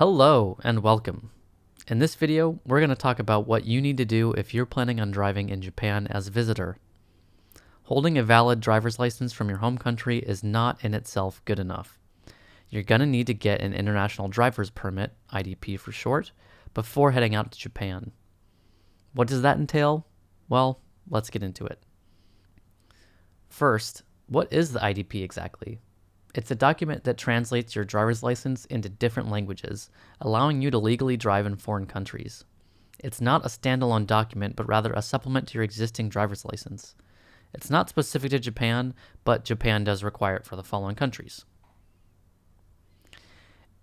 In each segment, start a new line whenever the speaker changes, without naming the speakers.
Hello and welcome. In this video, we're going to talk about what you need to do if you're planning on driving in Japan as a visitor. Holding a valid driver's license from your home country is not in itself good enough. You're going to need to get an international driver's permit, IDP for short, before heading out to Japan. What does that entail? Well, let's get into it. First, what is the IDP exactly? It's a document that translates your driver's license into different languages, allowing you to legally drive in foreign countries. It's not a standalone document, but rather a supplement to your existing driver's license. It's not specific to Japan, but Japan does require it for the following countries.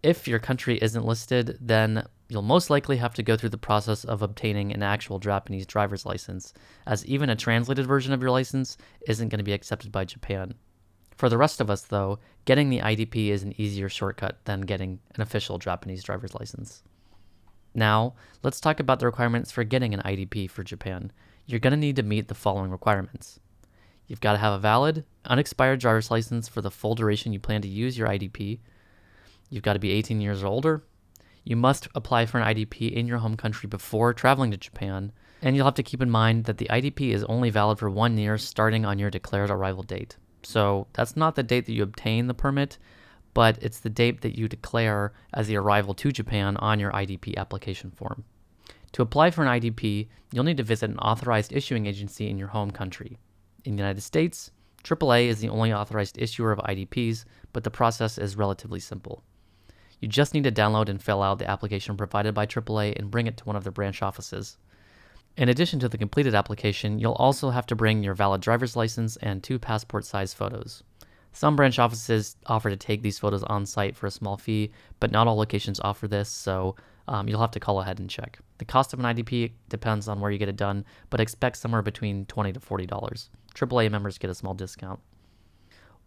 If your country isn't listed, then you'll most likely have to go through the process of obtaining an actual Japanese driver's license, as even a translated version of your license isn't going to be accepted by Japan. For the rest of us, though, getting the IDP is an easier shortcut than getting an official Japanese driver's license. Now, let's talk about the requirements for getting an IDP for Japan. You're going to need to meet the following requirements. You've got to have a valid, unexpired driver's license for the full duration you plan to use your IDP. You've got to be 18 years or older. You must apply for an IDP in your home country before traveling to Japan. And you'll have to keep in mind that the IDP is only valid for 1 year starting on your declared arrival date. So that's not the date that you obtain the permit, but it's the date that you declare as the arrival to Japan on your IDP application form. To apply for an IDP, you'll need to visit an authorized issuing agency in your home country. In the United States, AAA is the only authorized issuer of IDPs, but the process is relatively simple. You just need to download and fill out the application provided by AAA and bring it to one of their branch offices. In addition to the completed application, you'll also have to bring your valid driver's license and 2 passport-size photos. Some branch offices offer to take these photos on site for a small fee, but not all locations offer this, so you'll have to call ahead and check. The cost of an IDP depends on where you get it done, but expect somewhere between $20 to $40. AAA members get a small discount.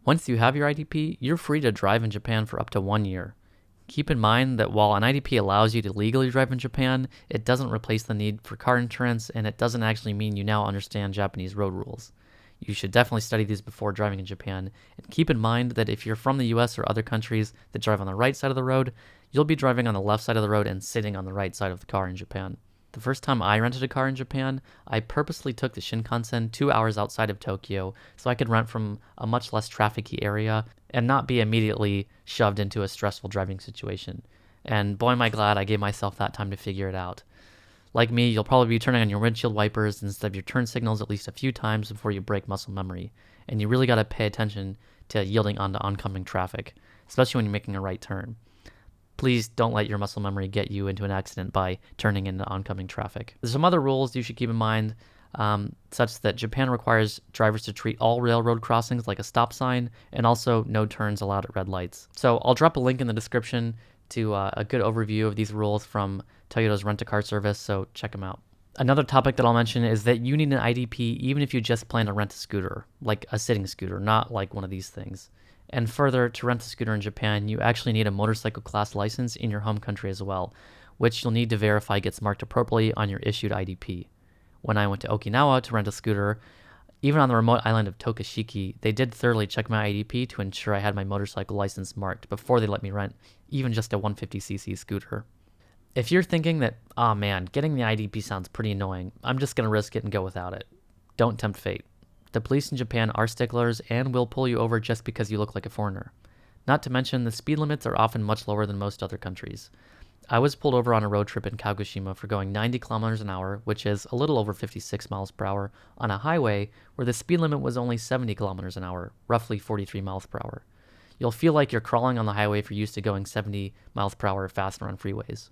Once you have your IDP, you're free to drive in Japan for up to 1 year. Keep in mind that while an IDP allows you to legally drive in Japan, it doesn't replace the need for car insurance, and it doesn't actually mean you now understand Japanese road rules. You should definitely study these before driving in Japan, and keep in mind that if you're from the US or other countries that drive on the right side of the road, you'll be driving on the left side of the road and sitting on the right side of the car in Japan. The first time I rented a car in Japan, I purposely took the Shinkansen 2 hours outside of Tokyo so I could rent from a much less trafficy area and not be immediately shoved into a stressful driving situation. And boy am I glad I gave myself that time to figure it out. Like me, you'll probably be turning on your windshield wipers instead of your turn signals at least a few times before you break muscle memory. And you really got to pay attention to yielding onto oncoming traffic, especially when you're making a right turn. Please don't let your muscle memory get you into an accident by turning into oncoming traffic. There's some other rules you should keep in mind, such that Japan requires drivers to treat all railroad crossings like a stop sign, and also no turns allowed at red lights. So I'll drop a link in the description to a good overview of these rules from Toyota's rent-a-car service, so check them out. Another topic that I'll mention is that you need an IDP even if you just plan to rent a scooter, like a sitting scooter, not like one of these things. And further, to rent a scooter in Japan, you actually need a motorcycle class license in your home country as well, which you'll need to verify gets marked appropriately on your issued IDP. When I went to Okinawa to rent a scooter, even on the remote island of Tokashiki, they did thoroughly check my IDP to ensure I had my motorcycle license marked before they let me rent even just a 150cc scooter. If you're thinking that, oh man, getting the IDP sounds pretty annoying, I'm just going to risk it and go without it, don't tempt fate. The police in Japan are sticklers and will pull you over just because you look like a foreigner. Not to mention, the speed limits are often much lower than most other countries. I was pulled over on a road trip in Kagoshima for going 90 kilometers an hour, which is a little over 56 miles per hour, on a highway where the speed limit was only 70 kilometers an hour, roughly 43 miles per hour. You'll feel like you're crawling on the highway if you're used to going 70 miles per hour faster on freeways.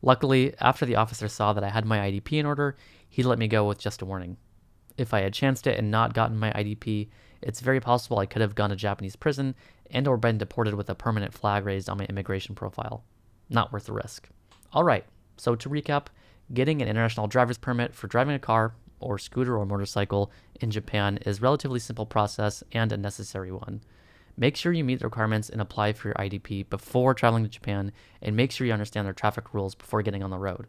Luckily, after the officer saw that I had my IDP in order, he let me go with just a warning. If I had chanced it and not gotten my IDP, it's very possible I could have gone to Japanese prison and or been deported with a permanent flag raised on my immigration profile. Not worth the risk. Alright, so to recap, getting an international driver's permit for driving a car, or scooter or motorcycle in Japan is a relatively simple process and a necessary one. Make sure you meet the requirements and apply for your IDP before traveling to Japan, and make sure you understand their traffic rules before getting on the road.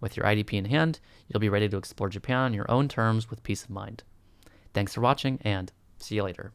With your IDP in hand, you'll be ready to explore Japan on your own terms with peace of mind. Thanks for watching, and see you later.